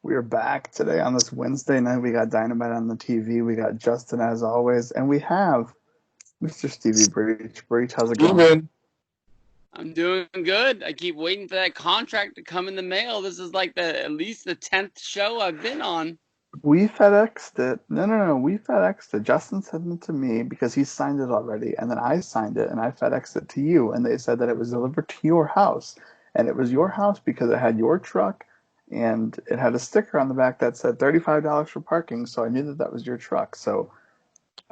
We are back today on this Wednesday night. We got Dynamite on the TV. We got Justin as always, and we have Mr. Stevie Breech. Breech, how's it going? Good. I'm doing good. I keep waiting for that contract to come in the mail. This is like at least the 10th show I've been on. We FedExed it. No. We FedExed it. Justin sent it to me because he signed it already, and then I signed it and I FedExed it to you, and they said that it was delivered to your house, and it was your house because it had your truck, and it had a sticker on the back that said $35 for parking. So I knew that that was your truck. So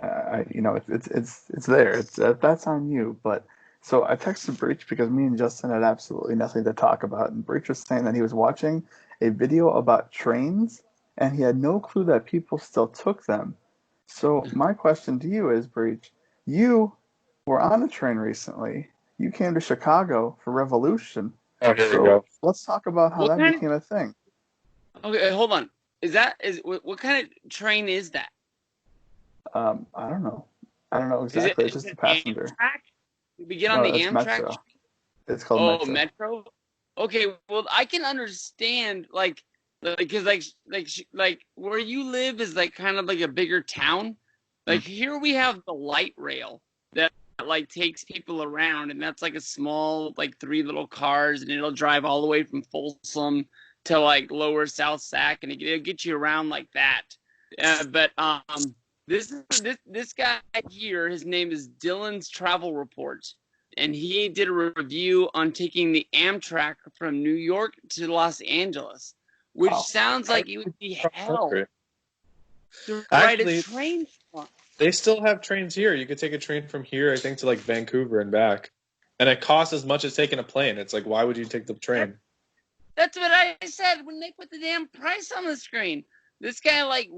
it's there. That's on you. But so I texted Breach because me and Justin had absolutely nothing to talk about, and Breach was saying that he was watching a video about trains, and he had no clue that people still took them. So my question to you is, Breach, you were on a train recently. You came to Chicago for Revolution. Oh, here we So go. let's talk about how What that kind became a thing. Okay, hold on. What kind of train is that? I don't know. I don't know Is it exactly. It's is just a it passenger. Amtrak? Did we get on No, the it's Amtrak? Metro. It's called Oh, Metro. Metro? Okay, well I can understand because like where you live is like kind of like a bigger town. Like Mm. here we have the light rail that like takes people around, and that's like a small like three little cars, and it'll drive all the way from Folsom to like lower South Sac, and it'll get you around like that. But this guy here, his name is Dylan's Travel Report, and he did a review on taking the Amtrak from New York to Los Angeles, which Wow. sounds I like it would be cross hell country. to ride a Actually, train. they still have trains here. You could take a train from here, I think, to like Vancouver and back. And it costs as much as taking a plane. It's like, why would you take the train? That's what I said when they put the damn price on the screen. This guy like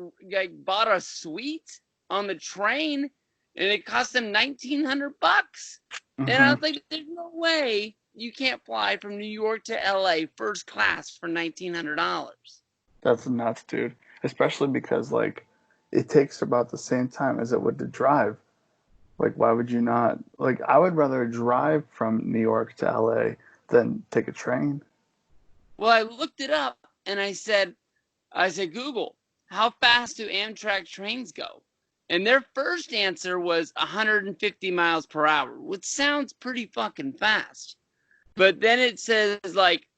bought a suite on the train, and it cost him $1,900. And I Hmm. was like, "There's no way you can't fly from New York to LA first class for $1,900." That's nuts, dude. Especially because like it takes about the same time as it would to drive. Like why would you not like I would rather drive from New York to LA than take a train. Well, I looked it up, and I said, Google, how fast do Amtrak trains go? And their first answer was 150 miles per hour, which sounds pretty fucking fast. But then it says like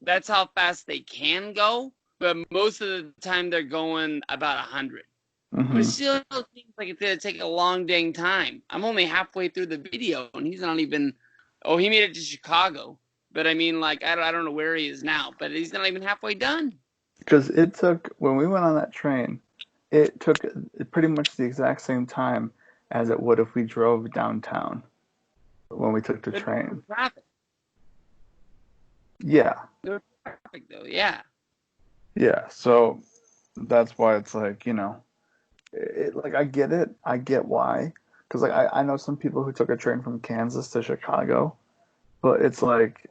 that's how fast they can go, but most of the time they're going about 100. But it Hmm. still seems like it's gonna take a long dang time. I'm only halfway through the video, and he's not even. Oh, he made it to Chicago, but I mean, like I don't know where he is now, but he's not even halfway done. Because it took when we went on that train, it took pretty much the exact same time as it would if we drove downtown when we took the But no train. traffic. Yeah, No traffic though. Yeah. yeah. So that's why it's like, like I get it. I get why. Because like I know some people who took a train from Kansas to Chicago, but it's like,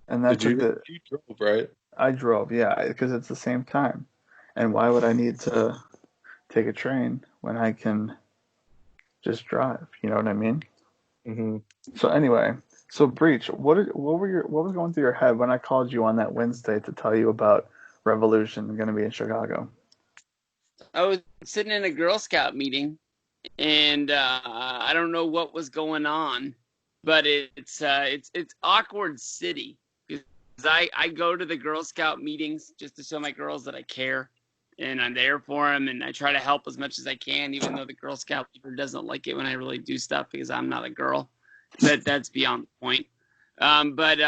and that Did took you? the You drove, right? I drove, yeah, because it's the same time. And why would I need to take a train when I can just drive? You know what I mean? Hmm. So anyway, so Breach, what was going through your head when I called you on that Wednesday to tell you about Revolution going to be in Chicago? I was sitting in a Girl Scout meeting, and I don't know what was going on, but it's awkward city because I go to the Girl Scout meetings just to show my girls that I care, and I'm there for them, and I try to help as much as I can, even though the Girl Scout leader doesn't like it when I really do stuff because I'm not a girl. That's beyond the point. But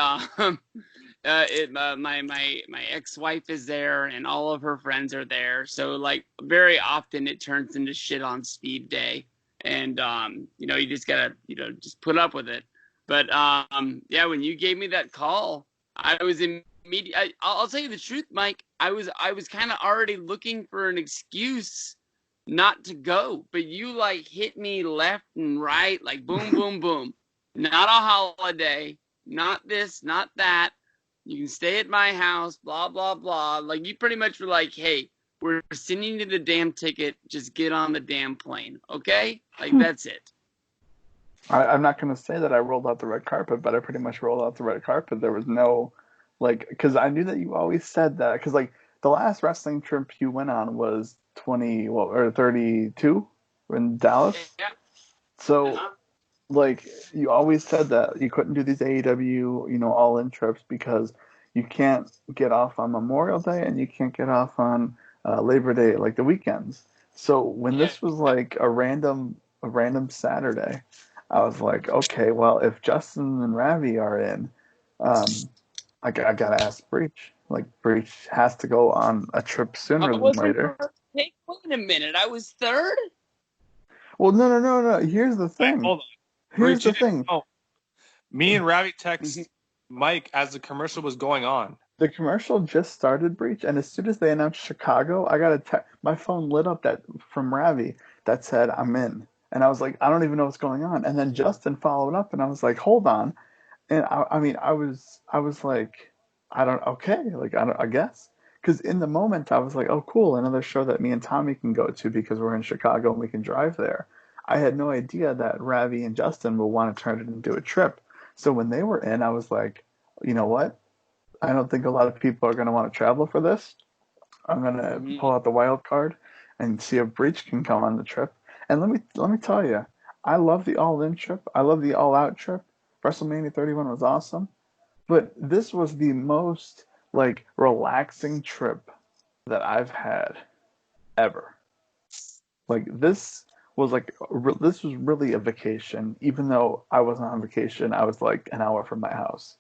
my ex-wife is there, and all of her friends are there. So like very often it turns into shit on Steve Day, and you just gotta just put up with it. But yeah, when you gave me that call, I was immediate. I'll tell you the truth, Mike. I was kind of already looking for an excuse not to go, but you like hit me left and right, like boom, boom, boom. Not a holiday, not this, not that. You can stay at my house, blah, blah, blah. Like, you pretty much were like, hey, we're sending you the damn ticket. Just get on the damn plane, okay? Like, that's it. I'm not going to say that I rolled out the red carpet, but I pretty much rolled out the red carpet. There was no Like, because I knew that you always said that. Because like the last wrestling trip you went on was 20, what, or 32 in Dallas. Yeah. So Uh-huh. like you always said that you couldn't do these AEW, all in trips because you can't get off on Memorial Day and you can't get off on Labor Day, like the weekends. So when Yeah. this was like a random Saturday, I was like, okay, well, if Justin and Ravi are in, um, I gotta ask Breach. Like Breach has to go on a trip I sooner than wasn't later. first. Hey, wait a minute. I was third? Well, no, no, no, no. Here's the Wait, thing. hold on. Here's Breach, you the didn't thing. know. Me and Ravi Mhm. text Mike as the commercial was going on. The commercial just started, Breach, and as soon as they announced Chicago, I got my phone lit up that from Ravi that said I'm in, and I was like, I don't even know what's going on. And then Justin followed up, and I was like, hold on. And I mean, I was like, I don't, okay, like I guess, because in the moment I was like, oh, cool, another show that me and Tommy can go to because we're in Chicago and we can drive there. I had no idea that Ravi and Justin will want to turn it into a trip. So when they were in, I was like, you know what? I don't think a lot of people are going to want to travel for this. I'm going to pull Mhm. out the wild card and see if Breach can come on the trip. And let me tell you, I love the All In trip. I love the All Out trip. WrestleMania 31 was awesome, but this was the most like relaxing trip that I've had ever. Like this was really a vacation. Even though I wasn't on vacation, I was like an hour from my house.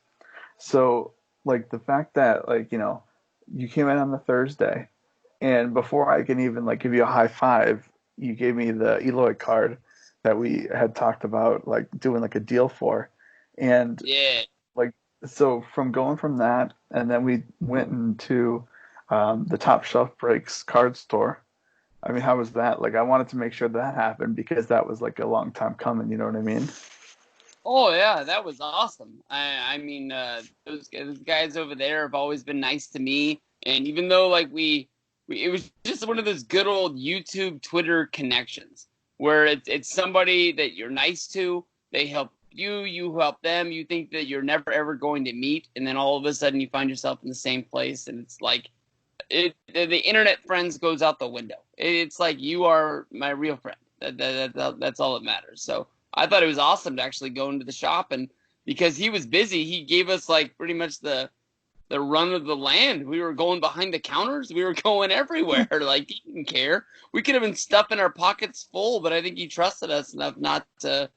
So like the fact that you came in on the Thursday, and before I can even like give you a high five, you gave me the Eloy card that we had talked about like doing like a deal for, and Yeah. like so from going from that, and then we went into the Top Shelf Breaks card store. I mean, how was that? Like, I wanted to make sure that happened because that was like a long time coming. You know what I mean? Oh yeah, that was awesome. I mean, those guys over there have always been nice to me, and even though like we it was just one of those good old YouTube, Twitter connections where it's somebody that you're nice to, they help you, you help them, you think that you're never ever going to meet, and then all of a sudden you find yourself in the same place, and it's like the internet friends goes out the window. It's like you are my real friend. That's all that matters. So I thought it was awesome to actually go into the shop, and because he was busy, he gave us like pretty much the run of the land. We were going behind the counters. We were going everywhere. Like he didn't care. We could have been stuffing our pockets full, but I think he trusted us enough not to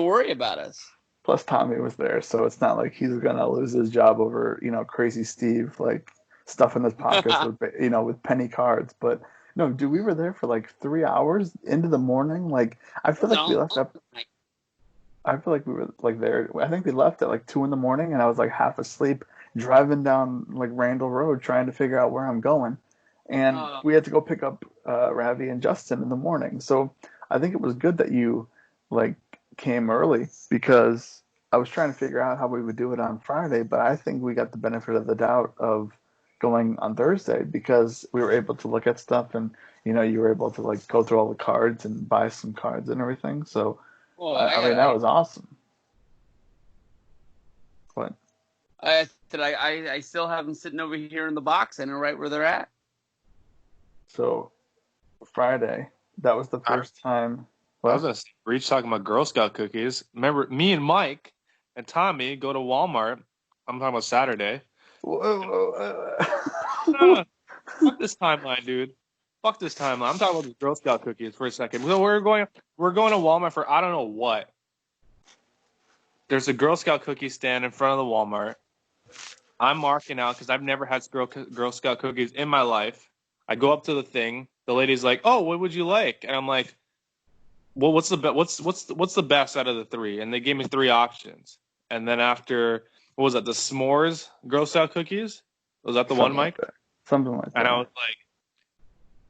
worry about us. Plus, Tommy was there, so it's not like he's gonna lose his job over Crazy Steve like stuffing his pockets with with penny cards. But no, dude, we were there for like 3 hours into the morning. Like I It feel was an like we all left up. night. I feel like we were like there. I think we left at like 2 in the morning, and I was like half asleep driving down like Randall Road trying to figure out where I'm going, and Uh, we had to go pick up Ravi and Justin in the morning. So I think it was good that you like came early because I was trying to figure out how we would do it on Friday, but I think we got the benefit of the doubt of going on Thursday because we were able to look at stuff and you were able to like go through all the cards and buy some cards and everything. So well, I mean that was awesome. But I still have them sitting over here in the box. I know right where they're at. so Friday, that was the I, first time. I was What? gonna say, Breach talking about Girl Scout cookies. Remember, me and Mike and Tommy go to Walmart. I'm talking about Saturday. Whoa. No, fuck this timeline, dude. Fuck this timeline. I'm talking about the Girl Scout cookies for a second. So we're going to Walmart for I don't know what. There's a Girl Scout cookie stand in front of the Walmart. I'm marking out because I've never had Girl Scout cookies in my life. I go up to the thing. The lady's like, "Oh, what would you like?" And I'm like, "Well, what's the best out of the three?" And they gave me three options. And then after, what was that? The s'mores Girl Scout cookies? Was that the one, Something like Mike? that. Something like And I that. was like,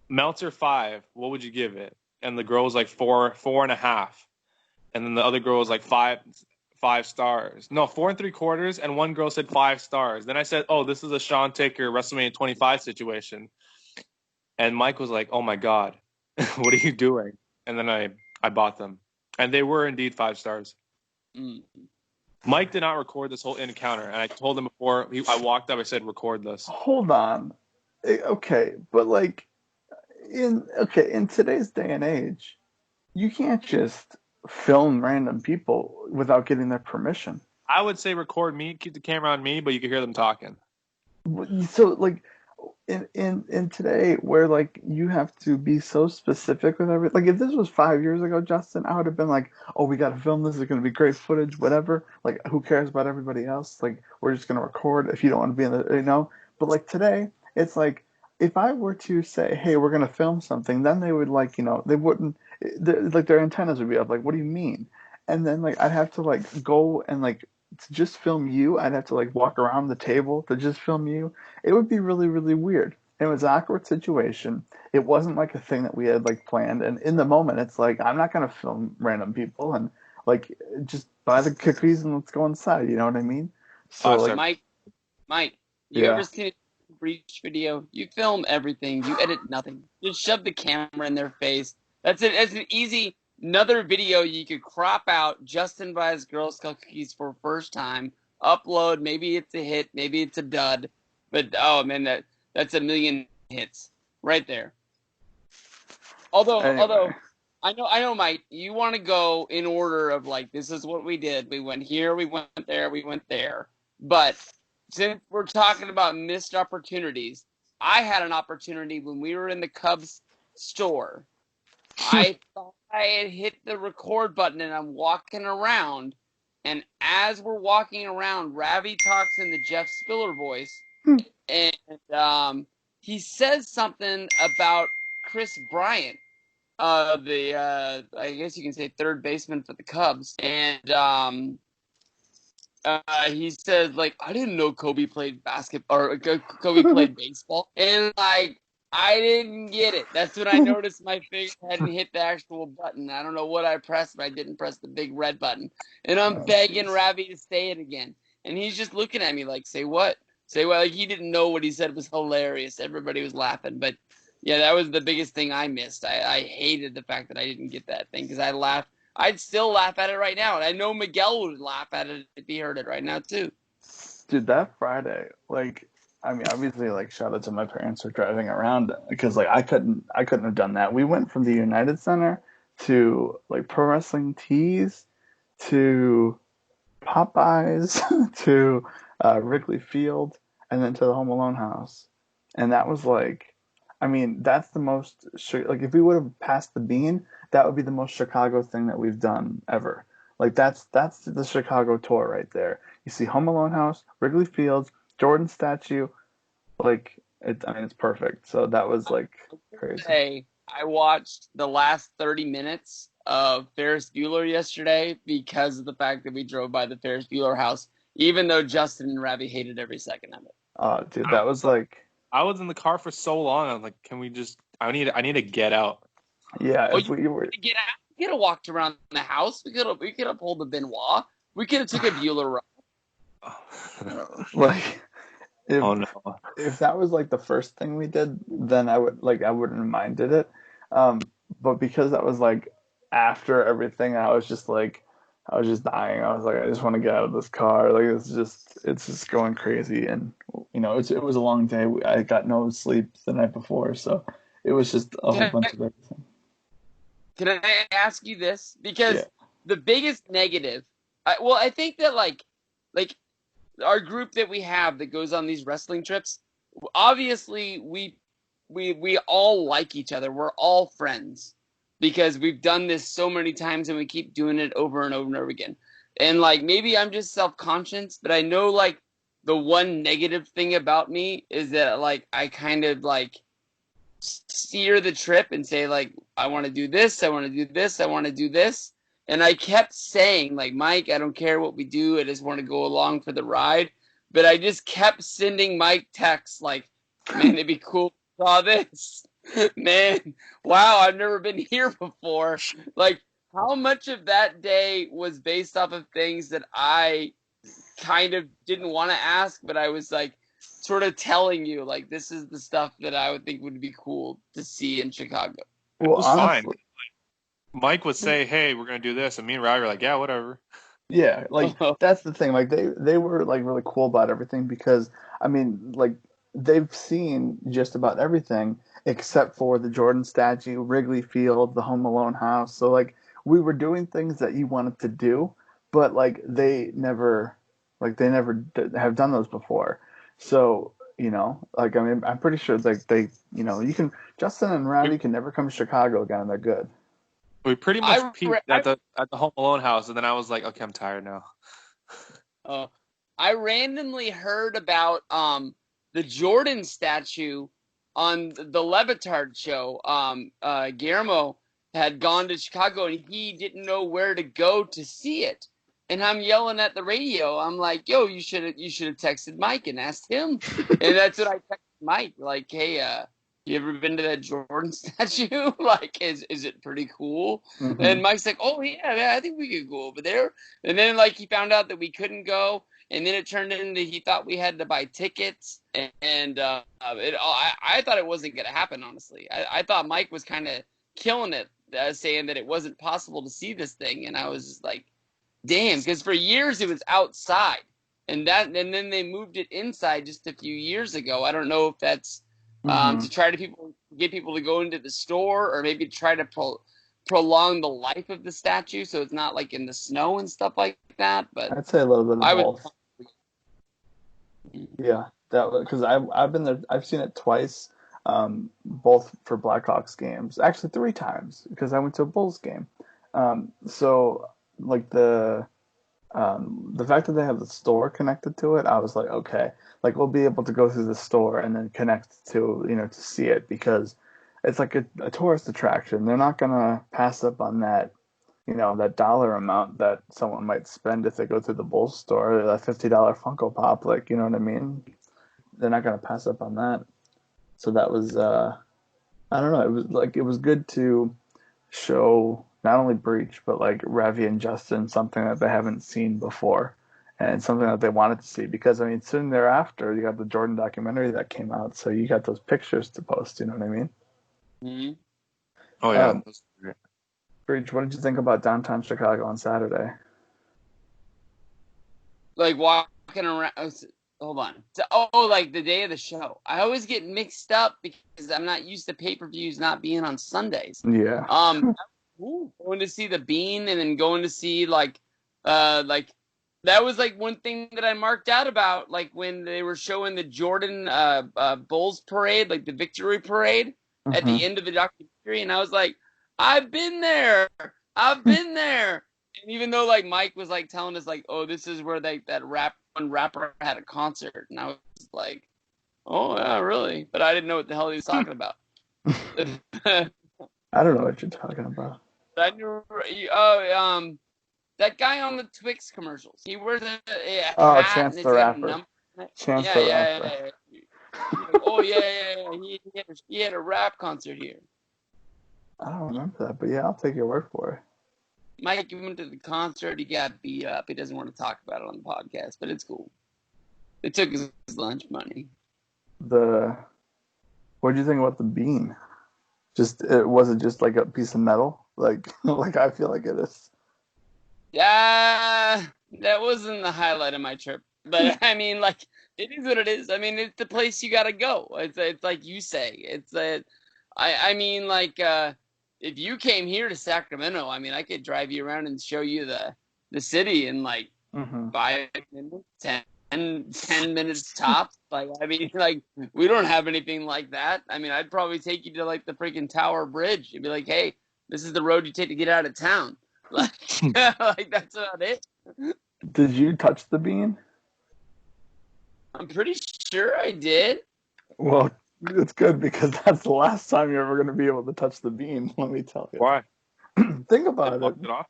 Meltzer 5. What would you give it? And the girl was like 4.5. And then the other girl was like 5 stars. No, 4 3/4. And one girl said 5 stars. Then I said, "Oh, this is a Sean Taker WrestleMania 25 situation." And Mike was like, "Oh my god, what are you doing?" And then I bought them, and they were indeed 5 stars. Mm. Mike did not record this whole encounter, and I told him before I walked up. I said, "Record this." Hold on. Okay, but like in today's day and age, you can't just film random people without getting their permission. I would say record me, keep the camera on me, but you could hear them talking. So like in today where like you have to be so specific with everything. Like if this was 5 years ago, Justin, I would have been like, oh, we got to film this. It's gonna be great footage, whatever. Like who cares about everybody else? Like we're just gonna record if you don't want to be in the. But like today, it's like if I were to say, hey, we're gonna film something, then they would like they wouldn't like their antennas would be up. Like what do you mean? And then like I'd have to like go and like to just film you. I'd have to like walk around the table to just film you. It would be really, really weird. It was an awkward situation. It wasn't like a thing that we had like planned. And in the moment, it's like I'm not gonna film random people and like just buy the cookies and let's go inside. You know what I mean? So like, Mike, you yeah. ever seen a Breach video? You film everything. You edit nothing. Just shove the camera in their face. That's it. That's an easy another video you could crop out. Justin buys Girl Scout cookies for first time. Upload. Maybe it's a hit. Maybe it's a dud. But oh man, that's a million hits right there. Although I know, Mike, you want to go in order of like this is what we did. We went here, we went there, we went there. But since we're talking about missed opportunities, I had an opportunity when we were in the Cubs store. I thought I had hit the record button and I'm walking around. And as we're walking around, Ravi talks in the Jeff Spiller voice. And he says something about Chris Bryant, I guess you can say third baseman for the Cubs. And he says, like, I didn't know Kobe played basketball or Kobe played baseball. And, like, I didn't get it. That's when I noticed my finger hadn't hit the actual button. I don't know what I pressed, but I didn't press the big red button. And I'm begging Ravi to say it again. And he's just looking at me like, say what? Say what? Like, he didn't know what he said was hilarious. Everybody was laughing. But, yeah, that was the biggest thing I missed. I hated the fact that I didn't get that thing because I laughed. I'd still laugh at it right now. And I know Miguel would laugh at it if he heard it right now, too. Dude, that Friday, like, I mean, obviously, like, shout out to my parents for driving around because, like, I couldn't have done that. We went from the United Center to like Pro Wrestling Tees to Popeyes to Wrigley Field and then to the Home Alone house, and that was like, I mean, that's the most like if we would have passed the bean, that would be the most Chicago thing that we've done ever. Like that's the Chicago tour right there. You see Home Alone house, Wrigley Field, Jordan statue, like I mean, it's perfect. So that was like crazy. Hey, I watched the last 30 minutes of Ferris Bueller yesterday because of the fact that we drove by the Ferris Bueller house, even though Justin and Ravi hated every second of it. Oh, dude, that was like. I was in the car for so long. I'm like, can we just? I need to get out. Yeah, if we were get out. We could have walked around the house. We could have pulled the Benoit. We could have took a Bueller ride. like. If, oh no! If that was like the first thing we did, then I wouldn't have minded it. But because that was like after everything, I was just dying. I was like, I just want to get out of this car. Like it's just going crazy. And it was a long day. I got no sleep the night before, so it was just a whole bunch of everything. Can I ask you this? Because the biggest negative, I think that like our group that we have that goes on these wrestling trips, obviously we all like each other. We're all friends because we've done this so many times and we keep doing it over and over and over again. And like maybe I'm just self-conscious, but I know like the one negative thing about me is that like I kind of like steer the trip and say like I want to do this, I want to do this, I want to do this. And I kept saying, like, Mike, I don't care what we do. I just want to go along for the ride. But I just kept sending Mike texts like, man, it'd be cool if I saw this. Man, wow, I've never been here before. Like, how much of that day was based off of things that I kind of didn't want to ask, but I was, like, sort of telling you, like, this is the stuff that I would think would be cool to see in Chicago. Well, it was honestly fine. Mike would say, hey, we're going to do this. And me and Robbie were like, yeah, whatever. Yeah, like that's the thing. Like they were like really cool about everything because I mean, like they've seen just about everything except for the Jordan statue, Wrigley Field, the Home Alone house. So like we were doing things that you wanted to do, but like they never have done those before. So, like I mean, I'm pretty sure like you can Justin and We, Rowdy can never come to Chicago again and they're good. we pretty much I, peaked at the Home Alone house, and then I was like, okay, I'm tired now. uh, I randomly heard about the Jordan statue on the Levitard show. Guillermo had gone to Chicago and he didn't know where to go to see it. And I'm yelling at the radio. I'm like, "Yo, you should have texted Mike and asked him." And that's what I texted Mike. Like, "Hey, you ever been to that Jordan statue? Like, is it pretty cool?" Hmm. And Mike's like, "Oh yeah, I think we could go over there." And then like he found out that we couldn't go, and then it turned into he thought we had to buy tickets, and I thought it wasn't gonna happen. Honestly, I thought Mike was kind of killing it, saying that it wasn't possible to see this thing, and I was just like, damn, because for years it was outside, and then they moved it inside just a few years ago. I don't know if that's Hmm. to try to get people to go into the store, or maybe try to prolong the life of the statue so it's not like in the snow and stuff like that. But I'd say a little bit of I was. both. Yeah, that because I've been there. I've seen it twice, both for Blackhawks games. Actually, three times because I went to a Bulls game. So like the fact that they have the store connected to it, I was like, okay, like we'll be able to go through the store and then connect to to see it because it's like a tourist attraction. They're not gonna pass up on that dollar amount that someone might spend if they go to the Bulls store, that $50 Funko Pop, like, you know what I mean? They're not gonna pass up on that. So that was, I don't know, it was good to show not only Breach but like Ravi and Justin something that they haven't seen before, and something that they wanted to see because I mean, soon thereafter you got the Jordan documentary that came out, so you got those pictures to post. You know what I mean? Mm-hmm. Oh yeah, Um, Breach, what did you think about downtown Chicago on Saturday? Like walking around. Hold on. Oh, like the day of the show. I always get mixed up because I'm not used to pay-per-views not being on Sundays. Yeah. Going to see the Bean and then going to see like that was like one thing that I marked out about like when they were showing the Jordan Bulls parade, like the victory parade at Hmm. the end of the documentary, and I was like, I've been there. I've been there. And even though like Mike was like telling us like, oh, this is where that one rapper had a concert, and I was like, oh yeah, really? But I didn't know what the hell he was talking about. I don't know what you're talking about. I knew, that guy on the Twix commercials. He wears a Oh, hat and Chance it's the got a Rapper. number on it. Chance Yeah, the yeah, Rapper. yeah, yeah. You're like, oh yeah. He had a rap concert here. I don't remember that, but yeah, I'll take your word for it. Mike went to the concert. He got beat up. He doesn't want to talk about it on the podcast, but it's cool. They took his lunch money. What do you think about the bean? Was it just like a piece of metal? Like like I feel like it is. Yeah, that wasn't the highlight of my trip. But I mean, like, it is what it is. I mean, it's the place you gotta go. It's like you say. I mean, like, if you came here to Sacramento, I mean, I could drive you around and show you the city in like Hmm. 5 minutes, 10 minutes tops. Like, I mean, like, we don't have anything like that. I mean, I'd probably take you to like the freaking Tower Bridge and be like, hey, this is the road you take to get out of town. Like, like that's about it. Did you touch the bean? I'm pretty sure I did. Well, it's good because that's the last time you're ever going to be able to touch the bean. Let me tell you. why? Think They about it. blocked it off.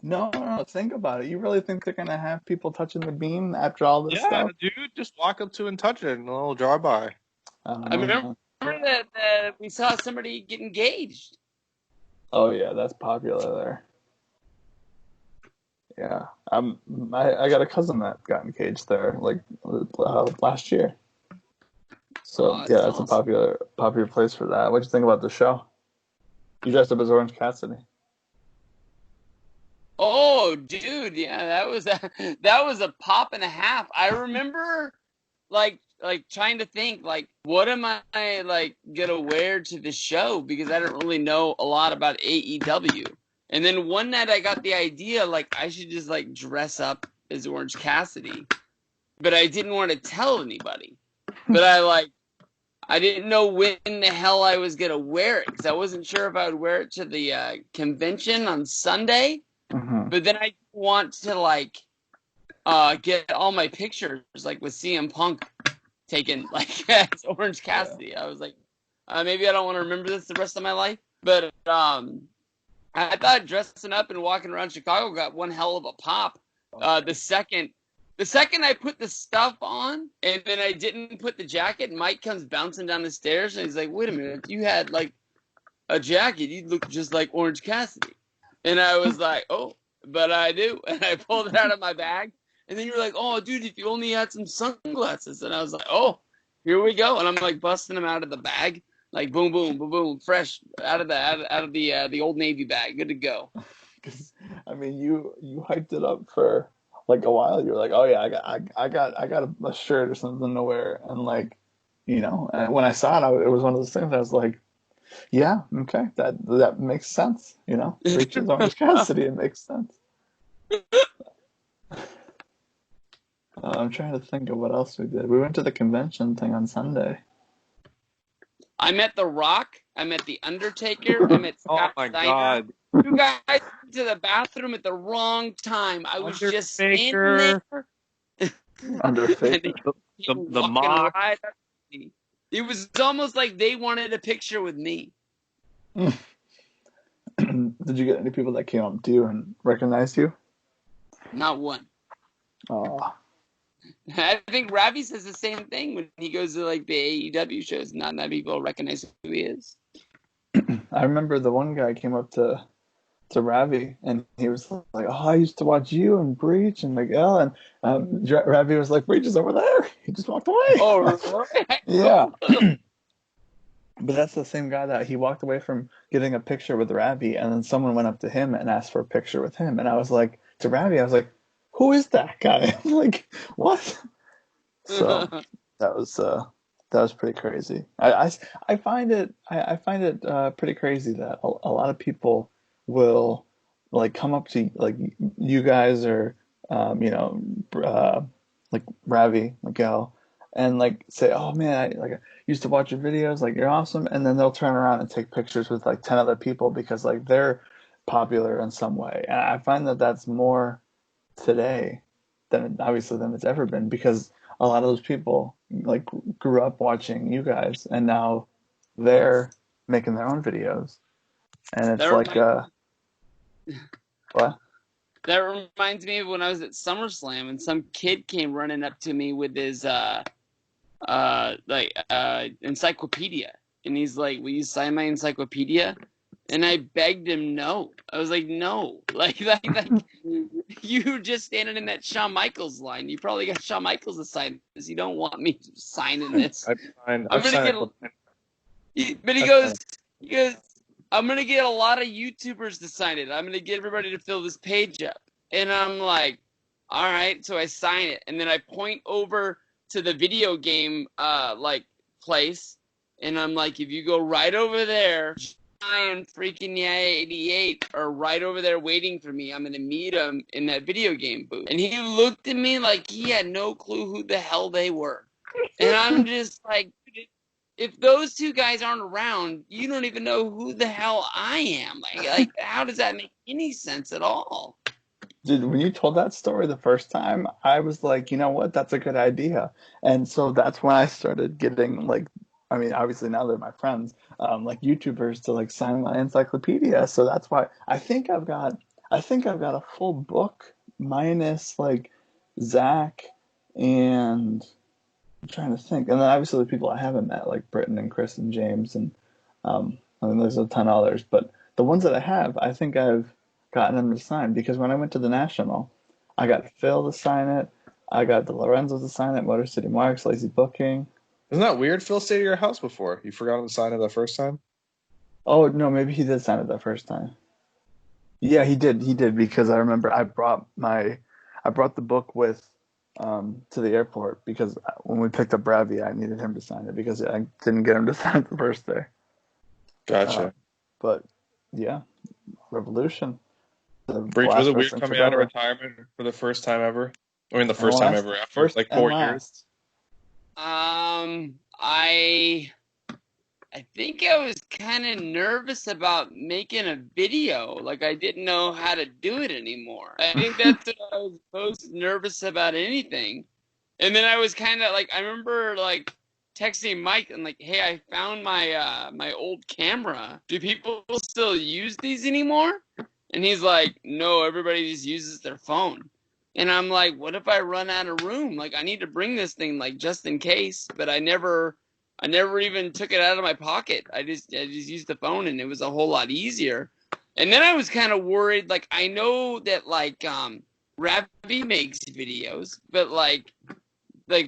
No, no, no, think about it. You really think they're going to have people touching the bean after all this Yeah, stuff? dude, just walk up to and touch it in a little drive by. I don't I know, remember man. that we saw somebody get engaged. Oh yeah, that's popular there. Yeah, I got a cousin that got engaged there like last year. So Oh, yeah, that's it's a awesome. popular place for that. What'd you think about the show? You dressed up as Orange Cassidy. Oh, dude, yeah, that was a pop and a half. I remember like trying to think like what am I like gonna wear to the show because I don't really know a lot about AEW. And then one night I got the idea like I should just like dress up as Orange Cassidy, but I didn't want to tell anybody. But I didn't know when the hell I was gonna wear it because I wasn't sure if I would wear it to the convention on Sunday. Mm-hmm. But then I want to like get all my pictures like with CM Punk taken like as Orange Cassidy. I was like, maybe I don't want to remember this the rest of my life. But I thought dressing up and walking around Chicago got one hell of a pop. The second I put the stuff on and then I didn't put the jacket, Mike comes bouncing down the stairs and he's like, "Wait a minute, you had like a jacket. You look just like Orange Cassidy." And I was like, "Oh, but I do." And I pulled it out of my bag. And then you're like, "Oh, dude, if you only had some sunglasses." And I was like, "Oh, here we go." And I'm like busting them out of the bag, like boom, boom, boom, boom, fresh out of the Old Navy bag, good to go. Because I mean, you hyped it up for like a while. You were like, "Oh yeah, I got a shirt or something to wear," and like, and when I saw it, it was one of those things. I was like, "Yeah, okay, that makes sense." Breaches Orange Cassidy, it makes sense. I'm trying to think of what else we did. We went to the convention thing on Sunday. I met The Rock. I met The Undertaker. I met Oh Scott my Steiner. god. You guys went to the bathroom at the wrong time. I was just standing Undertaker. there. Undertaker. The Walking mock. right up to me. It was almost like they wanted a picture with me. Did you get any people that came up to you and recognized you? Not one. Oh, I think Ravi says the same thing when he goes to like the AEW shows. Not that people recognize who he is. I remember the one guy came up to Ravi, and he was like, "Oh, I used to watch you and Breach and Miguel," and Ravi was like, "Breach is over there." He just walked away. Oh, really? Yeah, but that's the same guy that he walked away from getting a picture with Ravi, and then someone went up to him and asked for a picture with him, and I was like, to Ravi, I was like, "Who is that guy?" I'm like, "What?" So that was pretty crazy. I find it pretty crazy that a lot of people will like come up to like you guys or uh, like Ravi, Miguel, and like say, "Oh man, I used to watch your videos, like you're awesome," and then they'll turn around and take pictures with like 10 other people because like they're popular in some way. And I find that that's more today than it's ever been because a lot of those people like grew up watching you guys and now they're making their own videos and it's That like reminds, what. that reminds me of when I was at SummerSlam and some kid came running up to me with his encyclopedia, and he's like, "Will you sign my encyclopedia?" And I begged him no. I was like, "No, like you just standing in that Shawn Michaels line. You probably got Shawn Michaels to sign this. You don't want me signing this. I'm I've gonna signed get." But he goes, "I'm gonna get a lot of YouTubers to sign it. I'm gonna get everybody to fill this page up." And I'm like, "All right." So I sign it, and then I point over to the video game like place, and I'm like, "If you go right over there, and freaking yeah 88 are right over there waiting for me. I'm gonna meet them in that video game booth." And he looked at me like he had no clue who the hell they were. And I'm just like, if those two guys aren't around, you don't even know who the hell I am. Like how does that make any sense at all? Dude, when you told that story the first time, I was like, you know what, that's a good idea. And so that's when I started getting like, I mean, obviously now they're my friends, like YouTubers to like sign my encyclopedia. So that's why I think I've got a full book minus like Zach and I'm trying to think. And then obviously the people I haven't met, like Britton and Chris and James and I mean there's a ton of others, but the ones that I have, I think I've gotten them to sign because when I went to the National, I got Phil to sign it, I got the Lorenzo to sign it, Motor City Marks, Lazy Booking. Isn't that weird? Phil stayed at your house before. You forgot him to sign it the first time? Oh no, maybe he did sign it that first time. Yeah, he did. He did because I remember I brought the book with to the airport because when we picked up Ravi, I needed him to sign it because I didn't get him to sign it the first day. Uh, Gotcha. but yeah, Revolution, the Breach, was last it weird wrestling coming trip out of ever, retirement for the first time ever? I mean, the and first time last, ever after first like and 4 years. last. I think I was kind of nervous about making a video. Like I didn't know how to do it anymore. I think that's what I was most nervous about anything. And then I was kind of like, I remember like texting Mike and like, hey, I found my old camera. Do people still use these anymore? And he's like, no, everybody just uses their phone. And I'm like, what if I run out of room? Like I need to bring this thing like just in case. But I never even took it out of my pocket. I just used the phone and it was a whole lot easier. And then I was kind of worried. Like I know that like Ravi makes videos, but like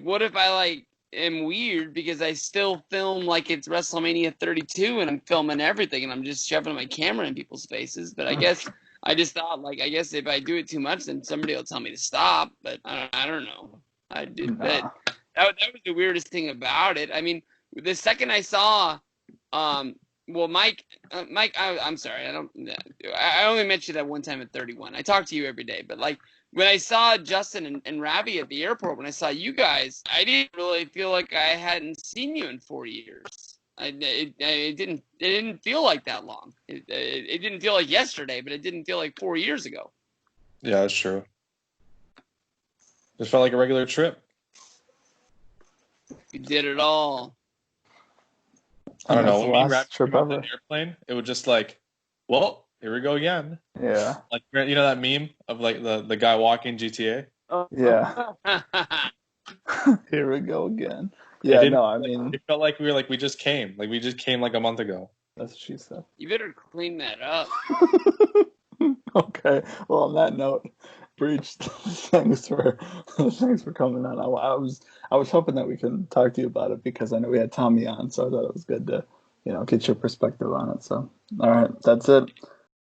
what if I like am weird because I still film like it's WrestleMania 32 and I'm filming everything and I'm just shoving my camera in people's faces. But I guess I just thought like I guess if I do it too much then somebody will tell me to stop. But I don't know. I did that. Nah. That was the weirdest thing about it. I mean, the second I saw, um, well, Mike, I'm sorry, I only met you that one time at 31. I talk to you every day, but like when I saw Justin and Ravi at the airport, when I saw you guys, I didn't really feel like I hadn't seen you in 4 years. It didn't feel like that long. It didn't feel like yesterday, but it didn't feel like 4 years ago. Yeah, that's true. Just felt like a regular trip. You did it all. I And don't that's know. the When me and Ravi last trip came off the ever. airplane, it was just like, well, here we go again. Yeah, Like you know that meme of like the guy walking GTA. yeah. Here we go again. It Yeah, didn't no, I like mean it felt like we just came. Like we just came like a month ago. that's what she said. You better clean that up. Okay. Well, on that note, Breach, thanks for coming on. I was hoping that we can talk to you about it because I know we had Tommy on, so I thought it was good to get your perspective on it. So, all right, that's it.